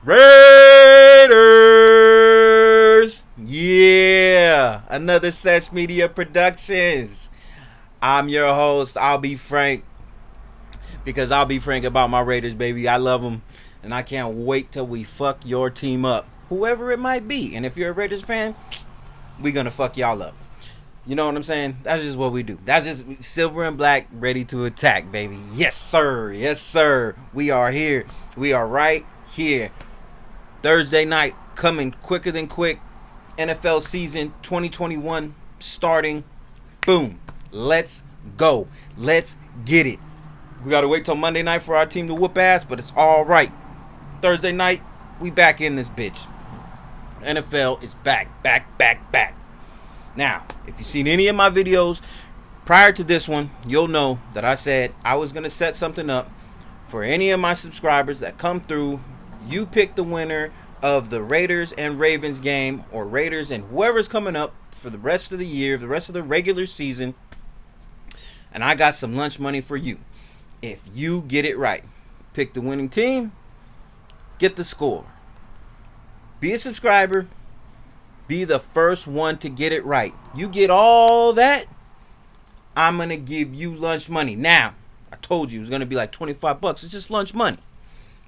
Raiders! Yeah, another Sesh Media Productions. I'm your host. I'll be frank because I'll be frank about my Raiders, baby. I love them, and I can't wait till we fuck your team up, whoever it might be. And if you're a Raiders fan, we gonna fuck y'all up. You know what I'm saying? That's just what we do. That's just silver and black, ready to attack, baby. Yes, sir. Yes, sir. We are here. We are right here. Thursday night, coming quicker than quick. NFL season 2021 starting. Boom. Let's go. Let's get it. We got to wait till Monday night for our team to whoop ass, but it's all right. Thursday night, we back in this bitch. NFL is back. Now, if you've seen any of my videos prior to this one, you'll know that I said I was going to set something up for any of my subscribers that come through. You pick the winner of the Raiders and Ravens game, or Raiders and whoever's coming up for the rest of the year, the rest of the regular season, and I got some lunch money for you. If you get it right, pick the winning team, get the score, be a subscriber, be the first one to get it right. You get all that, I'm going to give you lunch money. Now, I told you it was going to be like $25. It's just lunch money.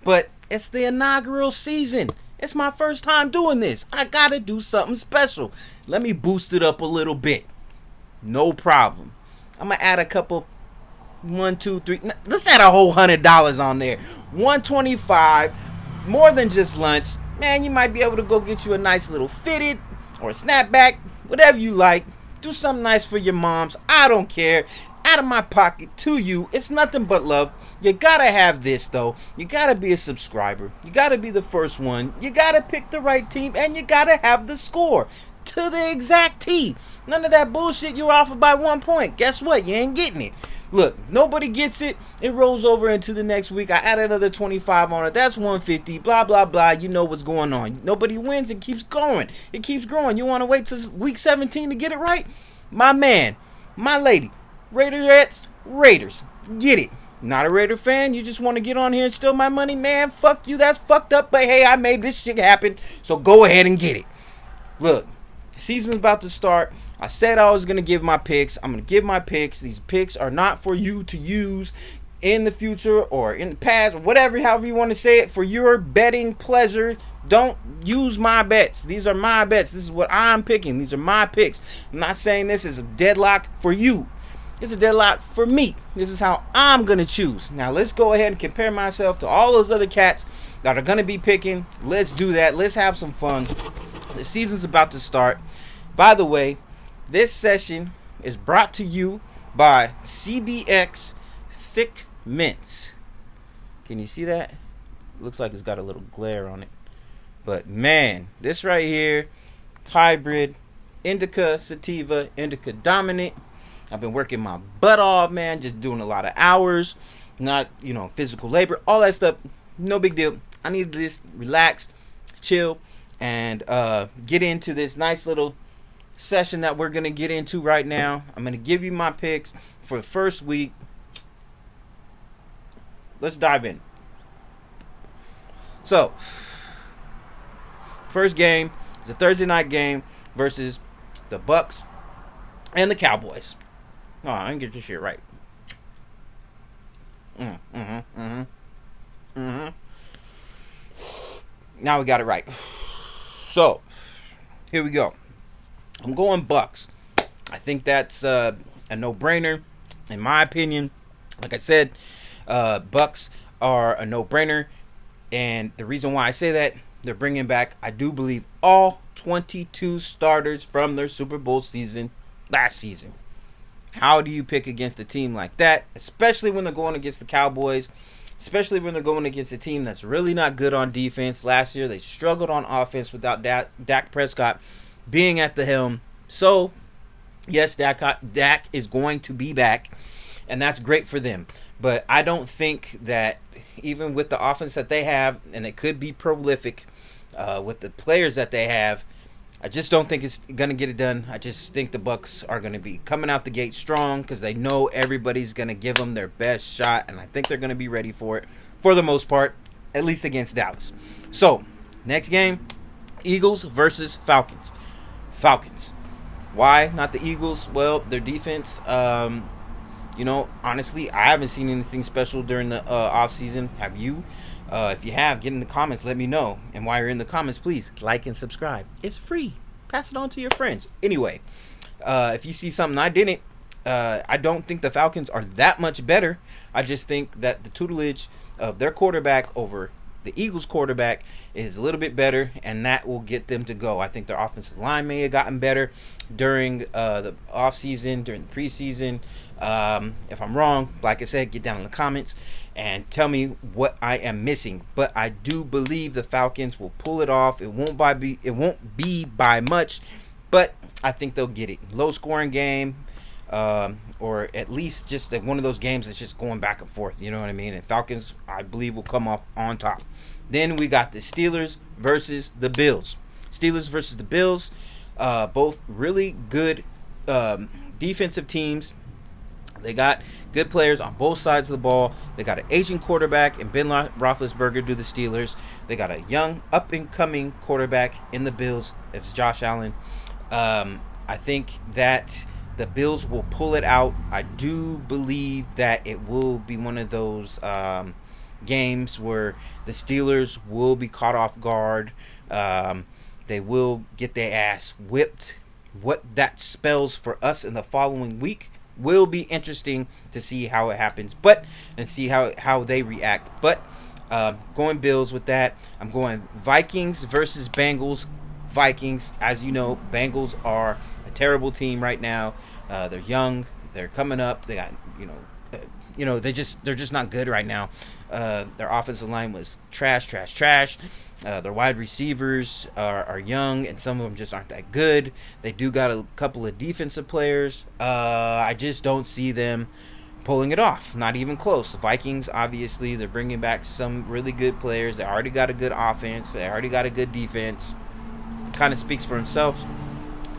But it's the inaugural season. It's my first time doing this. I got to do something special. Let me boost it up a little bit. No problem. I'm going to add a couple, 1, 2, 3. Let's add a whole $100 on there. $125, more than just lunch. Man, you might be able to go get you a nice little fitted or a snapback, whatever you like. Do something nice for your moms. I don't care. Out of my pocket to you. It's nothing but love. You gotta have this though. You gotta be a subscriber. You gotta be the first one. You gotta pick the right team, and you gotta have the score to the exact T. None of that bullshit. You're off by 1 point. Guess what? You ain't getting it. Look, nobody gets it. It rolls over into the next week. I add another 25 on it. That's 150. Blah, blah, blah. You know what's going on. Nobody wins. It keeps going. It keeps growing. You want to wait till week 17 to get it right? My man, my lady, Raiders. Get it. Not a Raider fan. You just want to get on here and steal my money? Man, fuck you. That's fucked up. But hey, I made this shit happen. So go ahead and get it. Look, season's about to start. I said I was going to give my picks. I'm going to give my picks. These picks are not for you to use in the future or in the past or whatever, however you want to say it, for your betting pleasure. Don't use my bets. These are my bets. This is what I'm picking. These are my picks. I'm not saying this is a deadlock for you. It's a deadlock for me. This is how I'm going to choose. Now, let's go ahead and compare myself to all those other cats that are going to be picking. Let's do that. Let's have some fun. The season's about to start. By the way, this session is brought to you by CBX Thick Mints. Can you see that? Looks like it's got a little glare on it. But man, this right here, hybrid, indica sativa, indica dominant. I've been working my butt off, man, just doing a lot of hours, not, physical labor, all that stuff. No big deal. I need to just relax, chill, and get into this nice little session that we're going to get into right now. I'm going to give you my picks for the first week. Let's dive in. So, first game is a Thursday night game versus the Bucks and the Cowboys. Oh, I didn't get this shit right. Now we got it right. So, here we go. I'm going Bucks. I think that's a no-brainer, in my opinion. Like I said, Bucks are a no-brainer, and the reason why I say that, they're bringing back, I do believe, all 22 starters from their Super Bowl season last season. How do you pick against a team like that, especially when they're going against the Cowboys, especially when they're going against a team that's really not good on defense? Last year, they struggled on offense without Dak Prescott being at the helm. So, yes, Dak is going to be back, and that's great for them. But I don't think that even with the offense that they have, and it could be prolific with the players that they have, I just don't think it's going to get it done. I just think the Bucks are going to be coming out the gate strong because they know everybody's going to give them their best shot, and I think they're going to be ready for it for the most part. at least against Dallas. So, next game, Eagles versus Falcons. Falcons. Why not the Eagles? Well, their defense, honestly, I haven't seen anything special during the offseason. Have you? If you have, get in the comments. Let me know. And while you're in the comments, please like and subscribe. It's free. Pass it on to your friends. Anyway, if you see something I didn't, I don't think the Falcons are that much better. I just think that the tutelage of their quarterback over the Eagles quarterback is a little bit better, and that will get them to go. I think their offensive line may have gotten better during the offseason, during the preseason. If I'm wrong, like I said, get down in the comments and tell me what I am missing. But I do believe the Falcons will pull it off. It won't be by much, but I think they'll get it. Low scoring game. Or at least just like one of those games that's just going back and forth. You know what I mean? And Falcons, I believe, will come off on top. Then we got the Steelers versus the Bills. Steelers versus the Bills. Both really good defensive teams. They got good players on both sides of the ball. They got an aging quarterback in Ben Roethlisberger to the Steelers. They got a young, up-and-coming quarterback in the Bills. It's Josh Allen. I think that the Bills will pull it out. I do believe that it will be one of those games where the Steelers will be caught off guard. They will get their ass whipped. What that spells for us in the following week will be interesting to see how it happens, and see how they react. But going Bills with that. I'm going Vikings versus Bengals. Vikings, as you know, Bengals are a terrible team right now. They're young. They're coming up. They got, they're just not good right now. Their offensive line was trash. Their wide receivers are young, and some of them just aren't that good. They do got a couple of defensive players. I just don't see them pulling it off. Not even close. The Vikings, obviously, they're bringing back some really good players. They already got a good offense. They already got a good defense. It kind of speaks for himself,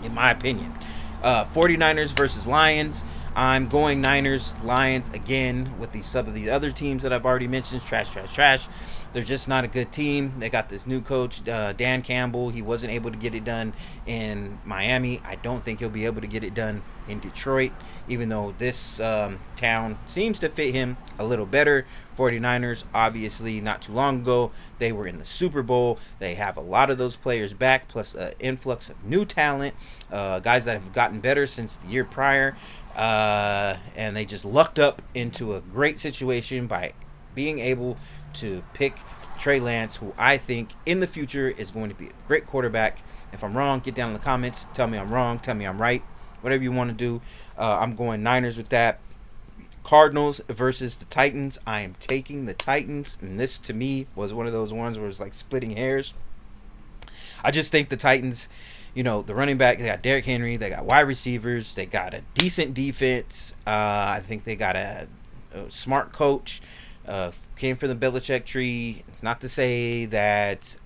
in my opinion. 49ers versus Lions. I'm going Niners. Lions again with some of the other teams that I've already mentioned. Trash. They're just not a good team. They got this new coach, Dan Campbell. He wasn't able to get it done in Miami. I don't think he'll be able to get it done in Detroit, even though this town seems to fit him a little better. 49ers, obviously, not too long ago, they were in the Super Bowl. They have a lot of those players back, plus an influx of new talent, guys that have gotten better since the year prior. And they just lucked up into a great situation by being able to pick Trey Lance, who I think in the future is going to be a great quarterback. If I'm wrong, get down in the comments. Tell me I'm wrong. Tell me I'm right. Whatever you want to do. I'm going Niners with that. Cardinals versus the Titans. I am taking the Titans. And this, to me, was one of those ones where it's like splitting hairs. I just think the Titans, the running back, they got Derrick Henry. They got wide receivers. They got a decent defense. I think they got a smart coach. Came from the Belichick tree. It's not to say that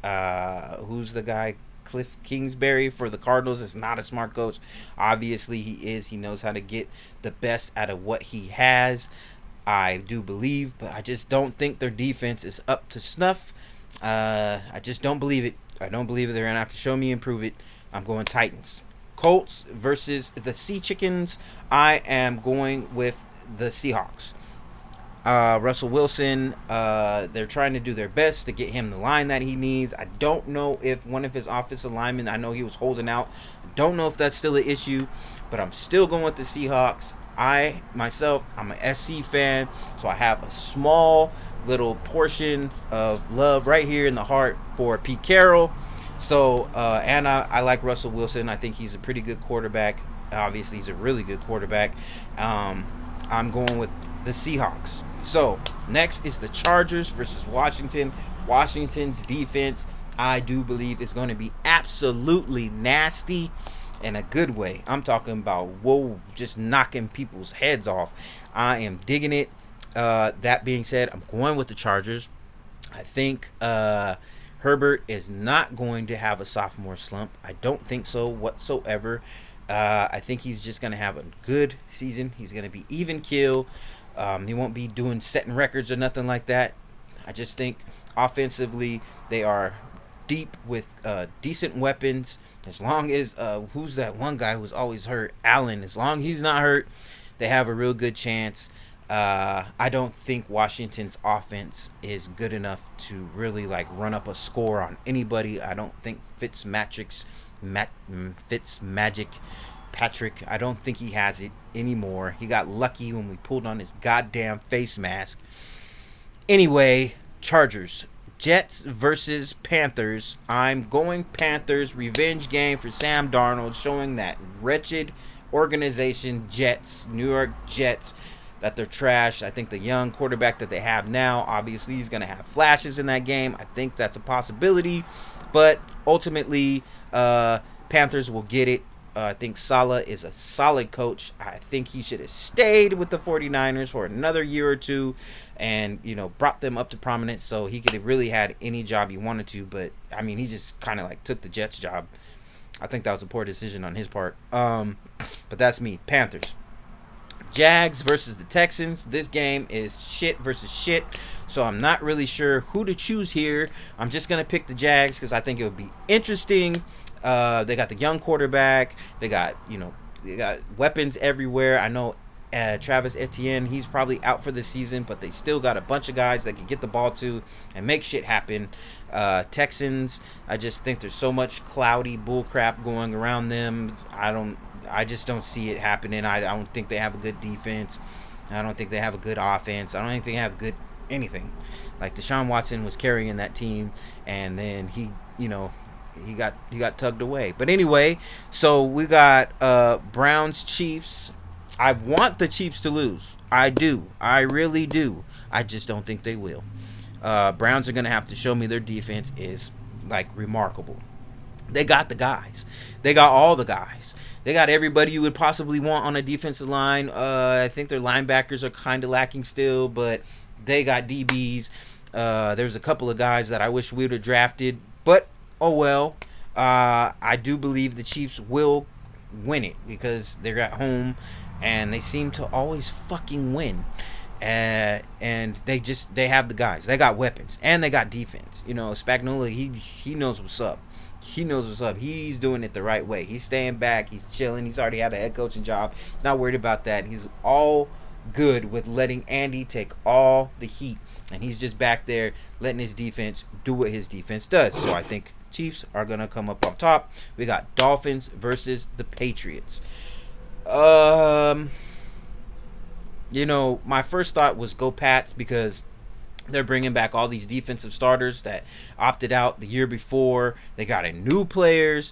who's the guy, Cliff Kingsbury for the Cardinals, is not a smart coach. Obviously he is. He knows how to get the best out of what he has, I do believe, but I just don't think their defense is up to snuff. I just don't believe it. I don't believe it. They're gonna have to show me and prove it. I'm going Titans. Colts versus the Sea Chickens. I am going with the Seahawks. Russell Wilson, they're trying to do their best to get him the line that he needs. I don't know if one of his offensive linemen, I know he was holding out. I don't know if that's still an issue, but I'm still going with the Seahawks. I'm an SC fan, so I have a small little portion of love right here in the heart for Pete Carroll. So, and I like Russell Wilson. I think he's a pretty good quarterback. Obviously, he's a really good quarterback. I'm going with the Seahawks. So, next is the Chargers versus Washington. Washington's defense, I do believe, is going to be absolutely nasty in a good way. I'm talking about, just knocking people's heads off. I am digging it. That being said, I'm going with the Chargers. I think Herbert is not going to have a sophomore slump. I don't think so whatsoever. I think he's just going to have a good season. He's going to be even kill. He won't be setting records or nothing like that. I just think Offensively, they are deep with decent weapons. As long as who's that one guy who's always hurt? Allen. As long as he's not hurt, they have a real good chance. I don't think Washington's offense is good enough to really like run up a score on anybody. I don't think Fitzmagic Patrick. I don't think he has it anymore. He got lucky when we pulled on his goddamn face mask. Anyway, Chargers. Jets versus Panthers. I'm going Panthers. Revenge game for Sam Darnold, showing that wretched organization, Jets, New York Jets, that they're trash. I think the young quarterback that they have now, obviously, he's going to have flashes in that game. I think that's a possibility. But ultimately, Panthers will get it. I think Saleh is a solid coach. I think he should have stayed with the 49ers for another year or two and, brought them up to prominence so he could have really had any job he wanted to. But, I mean, he just kind of like took the Jets job. I think that was a poor decision on his part. But that's me. Panthers. Jags versus the Texans. This game is shit versus shit. So I'm not really sure who to choose here. I'm just going to pick the Jags because I think it would be interesting. They got the young quarterback. They got weapons everywhere. I know Travis Etienne, he's probably out for the season, but they still got a bunch of guys that can get the ball to and make shit happen. Texans, I just think there's so much cloudy bullcrap going around them. I just don't see it happening. I don't think they have a good defense. I don't think they have a good offense. I don't think they have good anything. Like Deshaun Watson was carrying that team, and then he got tugged away. But anyway, so we got Browns Chiefs. I want the Chiefs to lose. I do. I really do. I just don't think they will. Browns are going to have to show me their defense is like remarkable. They got the guys. They got all the guys. They got everybody you would possibly want on a defensive line. I think their linebackers are kind of lacking still, but they got DBs. There's a couple of guys that I wish we would have drafted, but oh well. I do believe the Chiefs will win it because they're at home and they seem to always fucking win. And they have the guys. They got weapons and they got defense. Spagnuolo, he knows what's up. He knows what's up. He's doing it the right way. He's staying back. He's chilling. He's already had a head coaching job. He's not worried about that. He's all good with letting Andy take all the heat. And he's just back there letting his defense do what his defense does. So I think Chiefs are going to come up on top. We got Dolphins versus the Patriots. My first thought was go Pats because they're bringing back all these defensive starters that opted out the year before. They got new players.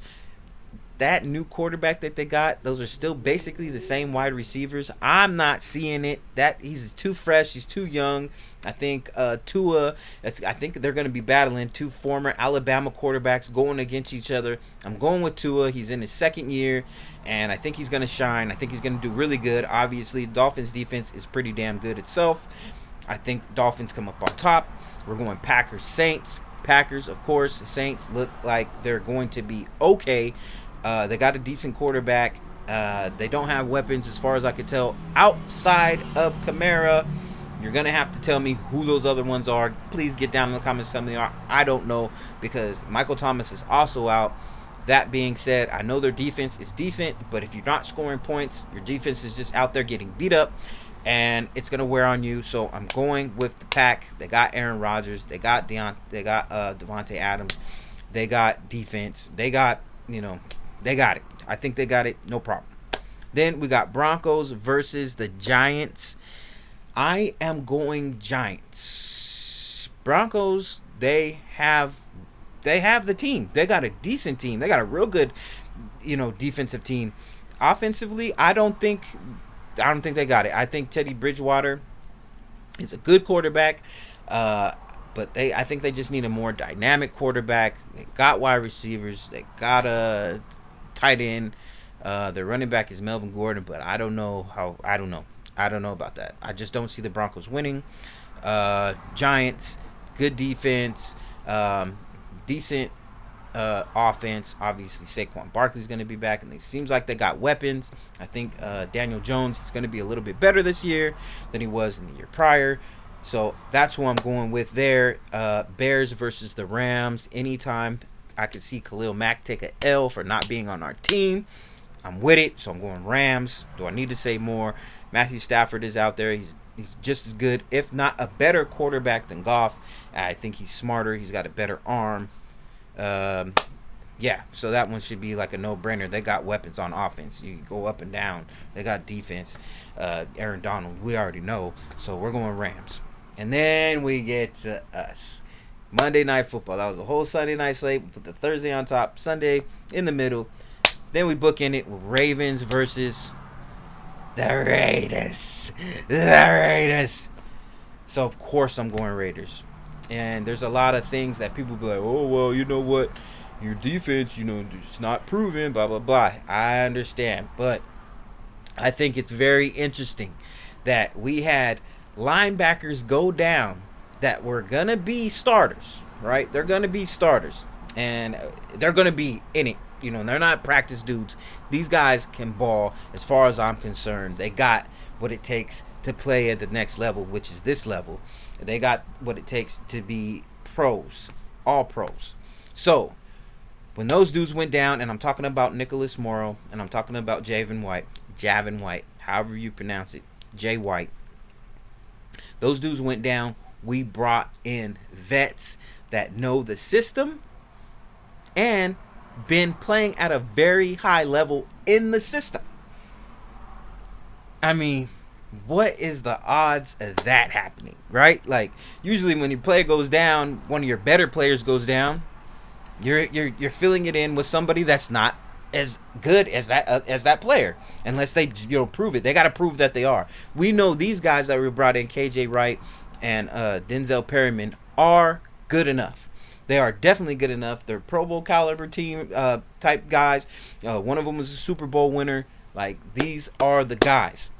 That new quarterback that they got, those are still basically the same wide receivers. I'm not seeing it. That he's too fresh. He's too young. I think Tua. I think they're going to be battling two former Alabama quarterbacks going against each other. I'm going with Tua. He's in his second year, and I think he's going to shine. I think he's going to do really good. Obviously, Dolphins defense is pretty damn good itself. I think the Dolphins come up on top. We're going Packers, Saints. Packers, of course. The Saints look like they're going to be okay. They got a decent quarterback. They don't have weapons as far as I could tell outside of Kamara. You're going to have to tell me who those other ones are. Please get down in the comments. Tell me. I don't know because Michael Thomas is also out. That being said, I know their defense is decent, but if you're not scoring points, your defense is just out there getting beat up. And it's gonna wear on you, so I'm going with the Pack. They got Aaron Rodgers, they got Devontae Adams, they got defense, they got they got it. I think they got it, no problem. Then we got Broncos versus the Giants. I am going Giants. Broncos, they have the team. They got a decent team. They got a real good, defensive team. Offensively, I don't think they got it. I think Teddy Bridgewater is a good quarterback, but I think they just need a more dynamic quarterback. They got wide receivers. They got a tight end. Their running back is Melvin Gordon, but I don't know about that. I just don't see the Broncos winning. Giants, good defense, decent offense. Obviously Saquon Barkley's going to be back, and it seems like they got weapons. I think Daniel Jones is going to be a little bit better this year than he was in the year prior. So that's who I'm going with there. Bears versus the Rams. Anytime I could see Khalil Mack take a L for not being on our team, I'm with it. So I'm going Rams. Do I need to say more? Matthew Stafford is out there. He's just as good, if not a better quarterback than Goff. I think he's smarter. He's got a better arm. Yeah, so that one should be like a no-brainer. They got weapons on offense. You go up and down. They got defense. Aaron Donald, we already know. So we're going Rams. And then we get to us. Monday Night Football. That was a whole Sunday night slate. We put the Thursday on top, Sunday in the middle. Then we bookend it with Ravens versus the Raiders. The Raiders. So, of course, I'm going Raiders. And there's a lot of things that people be like, oh, well, you know what? Your defense, it's not proven, blah, blah, blah. I understand. But I think it's very interesting that we had linebackers go down that were going to be starters, right? They're going to be starters. And they're going to be in it. They're not practice dudes. These guys can ball as far as I'm concerned. They got what it takes to play at the next level, which is this level. They got what it takes to be pros, all pros. So, when those dudes went down, and I'm talking about Nicholas Morrow, and I'm talking about Javin White, however you pronounce it, Jay White. Those dudes went down. We brought in vets that know the system and been playing at a very high level in the system. I mean, what is the odds of that happening, right? Like, usually when your player goes down, one of your better players goes down, you're filling it in with somebody that's not as good as that player, unless they prove it. They got to prove that they are. We know these guys that we brought in, KJ Wright and Denzel Perryman, are good enough. They are definitely good enough. They're Pro Bowl caliber team type guys. One of them was a Super Bowl winner. Like, these are the guys.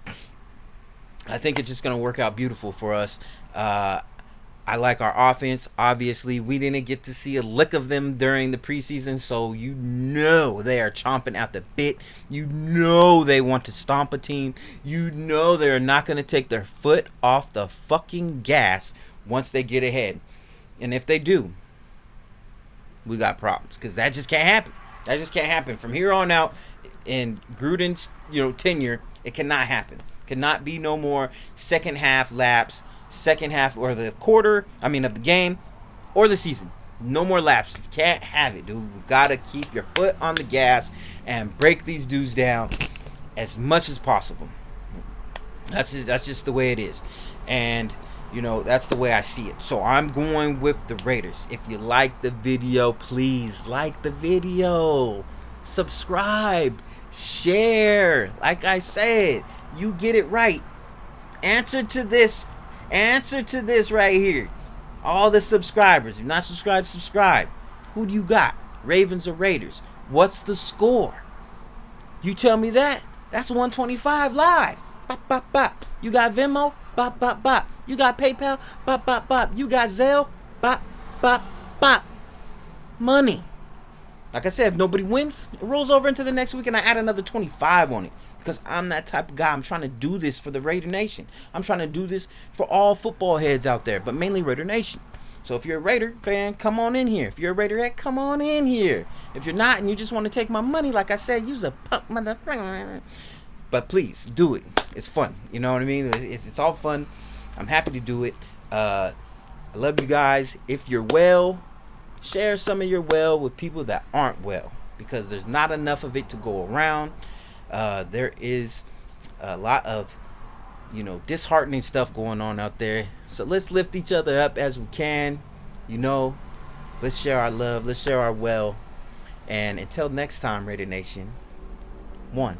I think it's just going to work out beautiful for us. I like our offense. Obviously, we didn't get to see a lick of them during the preseason, so they are chomping at the bit. They want to stomp a team. They're not going to take their foot off the fucking gas once they get ahead. And if they do, we got problems, because that just can't happen. That just can't happen. From here on out, in Gruden's tenure, it cannot happen. Cannot be no more second half laps, second half or the quarter, of the game or the season. No more laps. You can't have it, dude. You gotta keep your foot on the gas and break these dudes down as much as possible. That's just the way it is. And that's the way I see it. So I'm going with the Raiders. If you like the video, please like the video. Subscribe. Share. Like I said, you get it right. Answer to this right here. All the subscribers. If you're not subscribed, subscribe. Who do you got? Ravens or Raiders? What's the score? You tell me that. That's 125 live. Bop, bop, bop. You got Venmo? Bop, bop, bop. You got PayPal? Bop, bop, bop. You got Zelle? Bop, bop, bop. Money. Like I said, if nobody wins, it rolls over into the next week and I add another 25 on it. Because I'm that type of guy. I'm trying to do this for the Raider Nation. I'm trying to do this for all football heads out there, but mainly Raider Nation. So if you're a Raider fan, come on in here. If you're a Raider head, come on in here. If you're not and you just want to take my money, like I said, use a punk motherfucker. But please, do it. It's fun. You know what I mean? It's all fun. I'm happy to do it. I love you guys. If you're well, share some of your well with people that aren't well, because there's not enough of it to go around. There is a lot of disheartening stuff going on out there, so let's lift each other up as we can. Let's share our love, let's share our well, and until next time, Raider Nation, one.